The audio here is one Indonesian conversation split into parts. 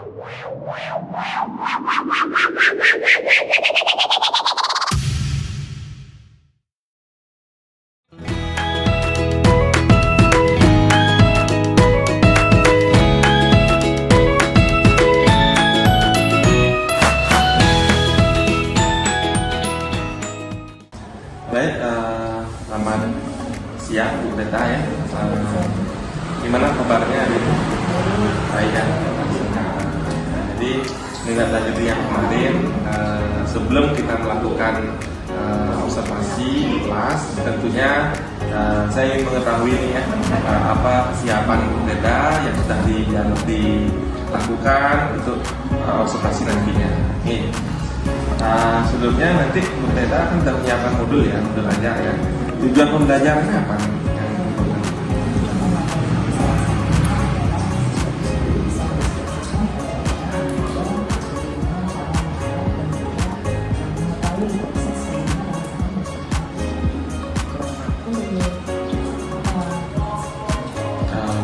Baik, selamat siang Bu Beta ya. Gimana kabarnya hari ini? Baik ya. Jadi dengan lanjut yang kemarin, sebelum kita melakukan observasi di kelas, tentunya saya ingin mengetahui nih ya, apa kesiapan Bu Beta yang sudah dilakukan untuk observasi nantinya. Nih. Sebelumnya nanti Bu Beta akan sudah menyiapkan modul ya, modul ajar ya. Tujuan pembelajarannya apa?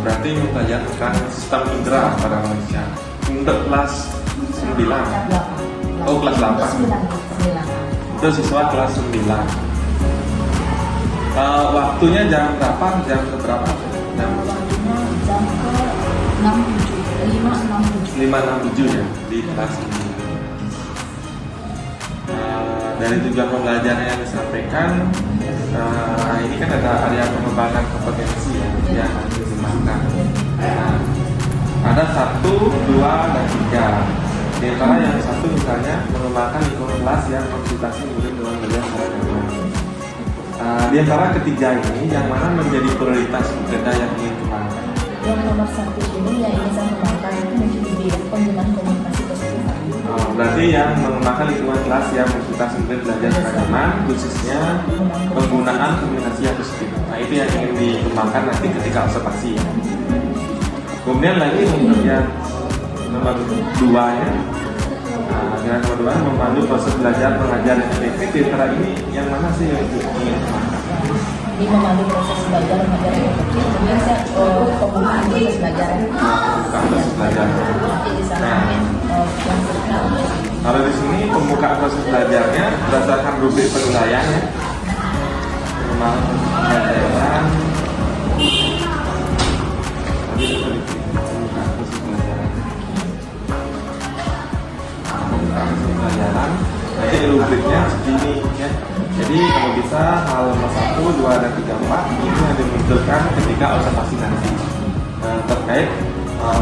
Berarti belajar tentang sistem indera pada manusia. Untuk kelas 9. Oh, kelas 8. Itu siswa kelas 9. Waktunya jam berapa? Jam ke berapa? Jam ke 5.67 ya di kelas ini. Dari tujuan pembelajaran yang disampaikan, ini kan ada area pengembangan kompetensi ya, yang harus dikembangkan. Ada 1, 2, dan 3. Di antara yang satu misalnya mengembangkan lingkungan kelas yang konsultasi murid dengan belajar secara nyaman. Di antara ketiga ini yang mana menjadi prioritas Beta yang ingin kembangkan? Yang nomor 1 ini yang ingin saya kembangkan itu menjadi penggunaan komunikasi positif. Berarti yang mengembangkan lingkungan kelas yang konsultasi murid belajar secara nyaman, khususnya penggunaan komunikasi yang positif. Nah itu yang ingin dikembangkan nanti ketika observasi ya. Kemudian lagi untuk yang nomor 2 ya, yang nomor 2 memandu proses belajar mengajar yang efektif. Di antara ini yang mana sih yang ingin kembangkan? Di memandu proses belajar mengajar yang efektif, kemudian saya pembukaan proses belajar. Proses belajar. Nanti di sana yang berikutnya. Kalau di sini pembukaan proses belajarnya berdasarkan rubrik penilaian ya. Memang pembelajaran. Nanti rubriknya segini ya. Jadi kalau bisa hal nomor 1, 2, dan 3, 4 ini yang dimunculkan ketika observasi nanti terkait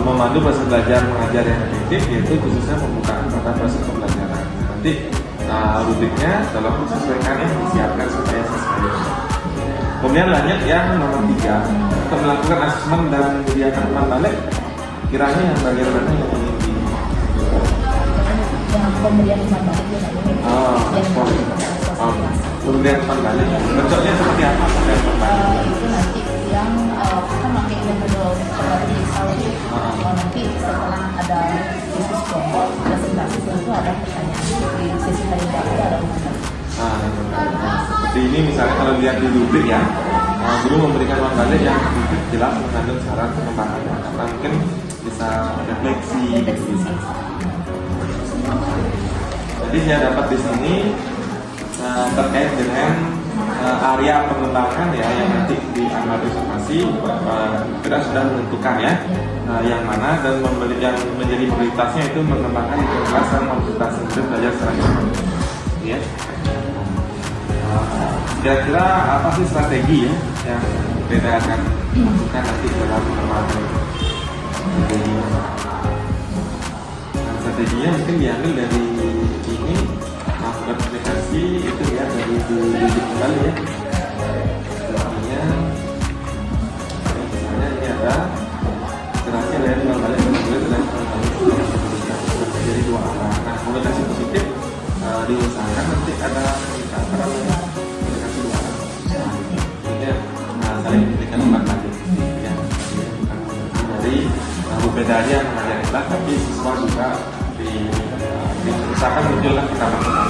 memandu proses belajar mengajar yang efektif, yaitu khususnya pembukaan pada proses pembelajaran. Nanti rubriknya tolong disesuaikan ya, disiapkan supaya sesuai. Kemudian lanjut yang nomor 3, untuk melakukan asesmen dan menyediakan umpan balik. Kiranya yang bagian mana yang ingin di pemberian umpan balik ya, pemberian umpan balik. Bentuknya seperti apa pemberian umpan balik? Itu nanti yang kita pakai metode seperti misalnya nanti setelah ada sesi kelompok presentasi itu ada pertanyaan di sesi hari itu ada umpan. Seperti ini misalnya kalau lihat di rubrik ya, guru memberikan umpan balik yang jelas mengandung syarat pengembangan, karena mungkin bisa refleksi gitu. Jadi saya dapat di sini terkait dengan area pengembangan ya yang nanti diambil observasi, kita sudah menentukan ya yang mana dan yang menjadi prioritasnya itu mengembangkan lingkungan kelas dan konsultasi murid belajar secara nyaman. Ya. Kira-kira apa sih strategi ya yang kita akan lakukan nanti dalam pengembangan strateginya mungkin diambil dari ini aplikasi itu ya, dari dididik kembali ya. Contohnya misalnya ini ada interaksi dari dua balik dan jadi 2 arah. Nah komunikasi positif diusahakan nanti ada komunikasi 2 arah. Jadi saling memberikan umpan balik ya, bukan dari Bu Beta aja yang mengajar kelas, tapi siswa juga diusahakan muncullah pertama-tama.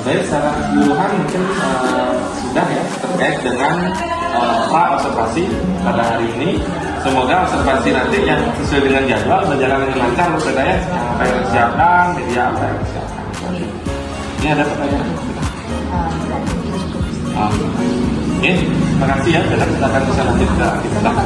Baik, secara keseluruhan mungkin sudah ya terkait dengan observasi pada hari ini. Semoga observasi nanti yang sesuai dengan jadwal berjalan dengan lancar menurut saya. Yang apa yang disiapkan, media apa yang disiapkan. Ini ada pertanyaan? Oke, terima kasih ya. Kita akan bisa lanjut ke aktivitas.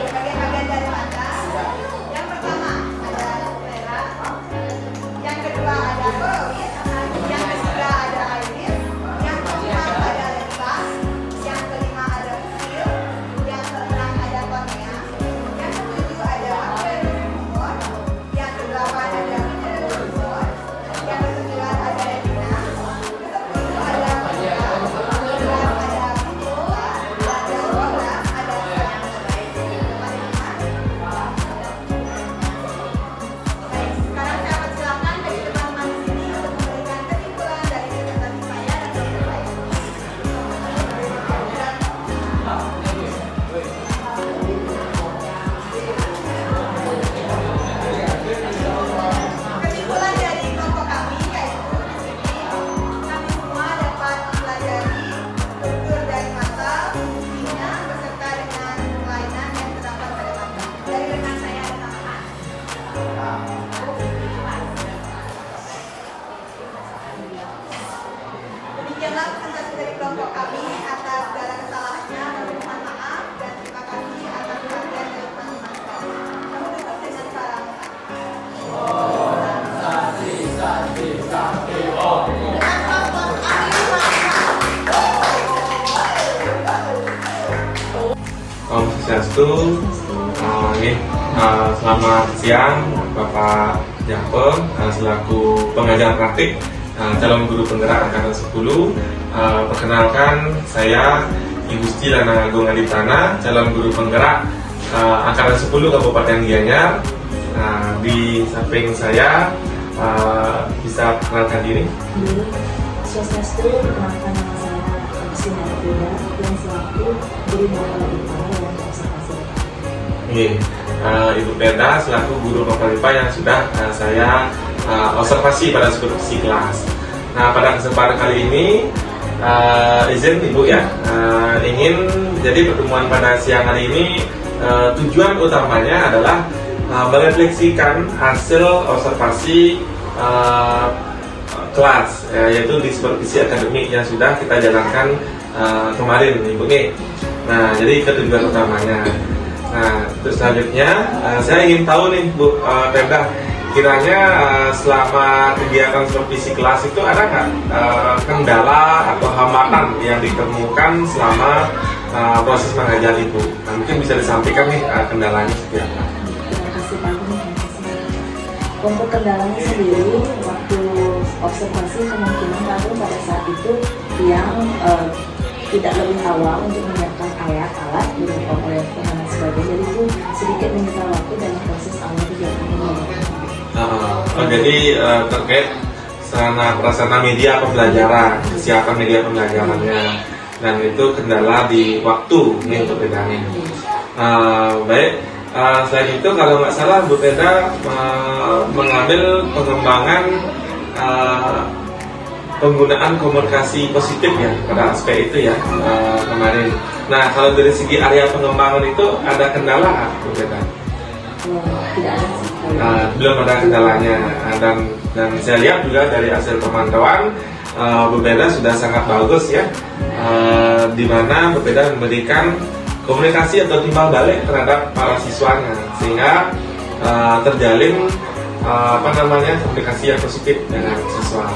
Bagian-bagian dari mata. Yang pertama ada sclera, yang kedua ada choroid, yang ketiga ada iris, yang keempat ada lensa, yang kelima ada pupil, yang keenam ada kornea, yang ketujuh ada aquarium, yang kedelapan ada vitreous, yang kesembilan ada retina, ke-10 ada pupil, ke-11 ada pupil, dan ke-12 ada sekarang saya persilakan bagi teman-teman di sini untuk memberikan kesimpulan dari presentasi saya dan dokter saya. Kesimpulan dari kelompok kami yaitu di sini kami semua dapat mempelajari struktur dari mata, fungsinya beserta dengan kelainan yang terdapat pada mata. Dari rekan saya ada tambahan. Demikianlah presentasi dari kelompok kami. Atas segala kesalahannya kami mohon maaf dan terima kasih atas perhatian dari teman-teman sekalian. Kami tutup dengan salam. Dengan kelompok kami Om Swastiastu. Selamat siang Bapak Jampem, selaku pengajar praktik calon guru penggerak angkatan 10. Perkenalkan, saya Ibu Stilana Agung Aditana, calon guru penggerak angkatan 10 Kabupaten Gianyar. Di samping saya bisa perkenalkan diri. Swastiastu, perkenalkan nama saya Agustina Aditana yang selaku guru Bapak IPA yang observasi. Ibu Penda selaku guru Bapak IPA yang sudah saya observasi pada supervisi kelas. Nah, pada kesempatan kali ini izin Ibu ya, ingin jadi pertemuan pada siang hari ini tujuan utamanya adalah merefleksikan hasil observasi kelas, yaitu di supervisi akademik yang sudah kita jalankan kemarin Ibu nih. Nah, jadi itu tujuan utamanya. Nah, terus selanjutnya saya ingin tahu nih Bu Penda, kiranya selama kegiatan supervisi kelas itu ada nggak kendala atau hambatan yang ditemukan selama proses mengajar Ibu? Nah, mungkin bisa disampaikan nih kendalanya seperti apa? Terima kasih Pak. Untuk kendalanya sendiri, waktu observasi kemungkinan baru pada saat itu yang tidak lebih awal untuk menyiapkan alat dengan komponen dan sebagainya, jadi itu sedikit menyita waktu dalam proses awal kegiatan ini. Jadi terkait sarana prasarana media pembelajaran, kesiapan media pembelajarannya, dan itu kendala di waktu nih untuk bedanya. Baik, selain itu kalau nggak salah Bu Penda mengambil pengembangan penggunaan komunikasi positif ya pada aspek itu ya kemarin. Nah, kalau dari segi area pengembangan itu ada kendala nggak Bu Penda? Tidak ada sih. Belum ada kendalanya, dan saya lihat juga dari hasil pemantauan Bu Penda sudah sangat bagus ya, di mana Bu Penda memberikan komunikasi atau timbal balik terhadap para siswanya, sehingga terjalin komunikasi yang positif dengan siswa.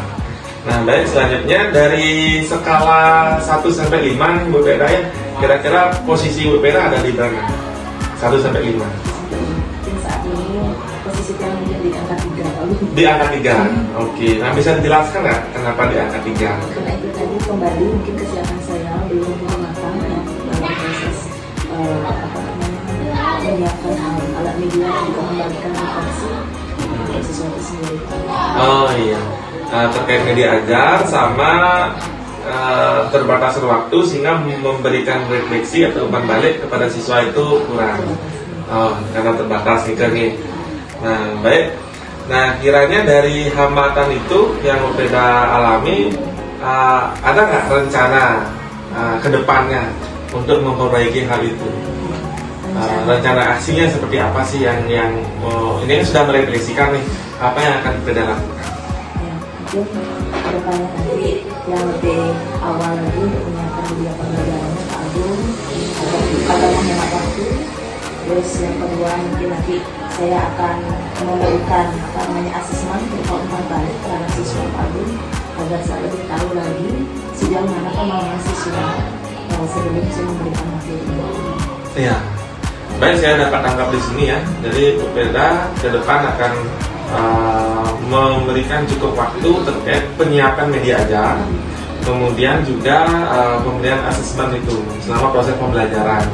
Nah, baik, selanjutnya dari skala 1 sampai 5 nih Bu Peda ya, kira-kira posisi Bu Peda ada di mana? 1 sampai 5. Mungkin saat ini posisi kami di angka 3 lalu. Di angka 3. Oke. Nah, bisa dijelaskan nggak kenapa di angka 3? Karena itu tadi kembali mungkin kesiapan saya belum matang ya dalam proses menyiapkan alat media dan juga memberikan edukasi untuk siswa itu sendiri. Oh iya. Terkait media ajar sama terbatas waktu sehingga memberikan refleksi atau umpan balik kepada siswa itu kurang. Oh, karena terbatas nih. Nah, baik. Nah, kiranya dari hambatan itu yang Peda alami, ada nggak rencana ke depannya untuk memperbaiki hal itu? Rencana aksinya seperti apa sih yang ini sudah merefleksikan nih apa yang akan Peda lakukan? Ya, mungkin kedepannya nanti yang lebih awal lagi untuk menyiapkan media pembelajarannya Pak Agung agar menghemat waktu. Terus yang kedua mungkin nanti saya akan memberikan asesmen berupa umpan balik terhadap siswa Pak Agung agar saya lebih tahu lagi sejauh mana kemampuan siswa sebelum saya memberikan materi. Iya. Baik, saya dapat tangkap di sini ya. Jadi Bu Peda ke depan akan memberikan cukup waktu terkait penyiapan media ajar, kemudian juga pemberian asesmen itu selama proses pembelajaran,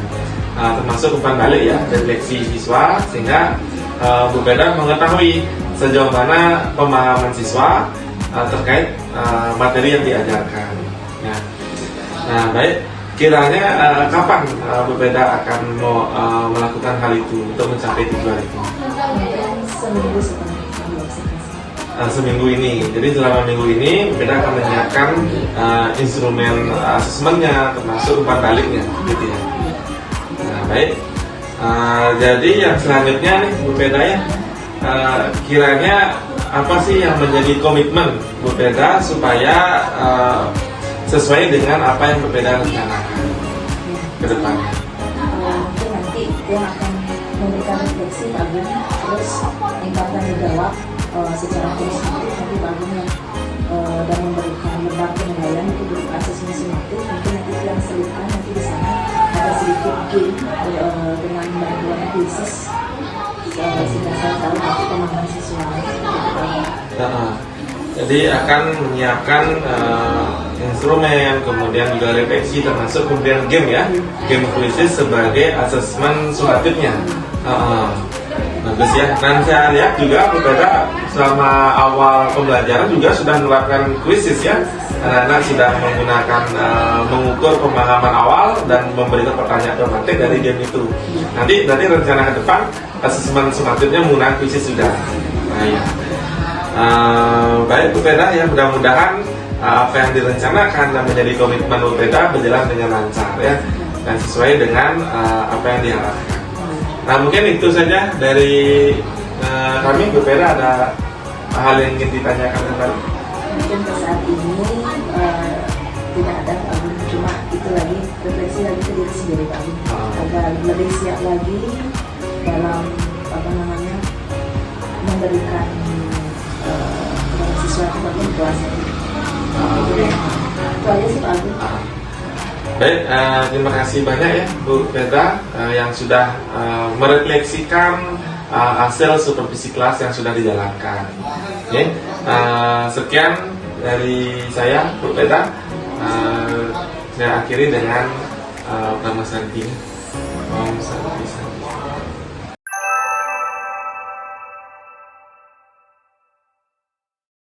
termasuk umpan balik ya, refleksi siswa, sehingga Bu Peda mengetahui sejauh mana pemahaman siswa terkait materi yang diajarkan. Ya. Nah, baik. Kiranya kapan Bu Peda akan melakukan hal itu untuk mencapai tujuan itu? Mungkin seminggu setelah seminggu ini. Jadi selama minggu ini Bu Peda akan menyiapkan instrumen asesmennya, termasuk umpan baliknya, gitu ya. Nah, baik. Jadi yang selanjutnya nih Bu Peda ya, kiranya apa sih yang menjadi komitmen Bu Peda supaya sesuai dengan apa yang berbeda rencanakan ke depannya? Mungkin nanti dia akan memberikan refleksi Pak Agung, terus tingkatkan menjawab secara konstruktif nanti Pak Agung dan memberikan lembar penilaian itu berupa asesmen sumatif. Mungkin nanti yang selipkan nanti di sana ada sedikit game dengan bantuan kuisis sehingga saya tahu nanti pemahaman siswa. Jadi akan menyiapkan instrumen, kemudian juga refleksi, termasuk kemudian game ya, game kuisis sebagai asesmen sumatifnya. Bagus ya. Dan saya lihat juga Bu Peda selama awal pembelajaran juga sudah menerapkan kuisis ya. Anak-anak sudah menggunakan mengukur pemahaman awal dan memberikan pertanyaan otomatis dari game itu. Nanti rencana ke depan asesmen sumatifnya menggunakan kuisis sudah. Nah, ya. Baik Bu Peda ya, mudah-mudahan apa yang direncanakan dan menjadi komitmen Bu Peda berjalan dengan lancar ya, dan sesuai dengan apa yang diharapkan. Nah, mungkin itu saja dari kami. Bu Peda ada hal yang ingin ditanyakan kembali? Mungkin ke saat ini tidak ada Pak Agung, cuma itu lagi refleksi lagi ke diri sendiri Pak Agung agar lebih siap lagi dalam memberikan siswa ataupun kelas. Itu aja sih Pak Agung. Baik, terima kasih banyak ya Bu Peda yang sudah merefleksikan hasil supervisi kelas yang sudah dijalankan. Okay. Sekian dari saya Bu Peda. Saya akhiri dengan Prameswari 3. Om Santi Santi.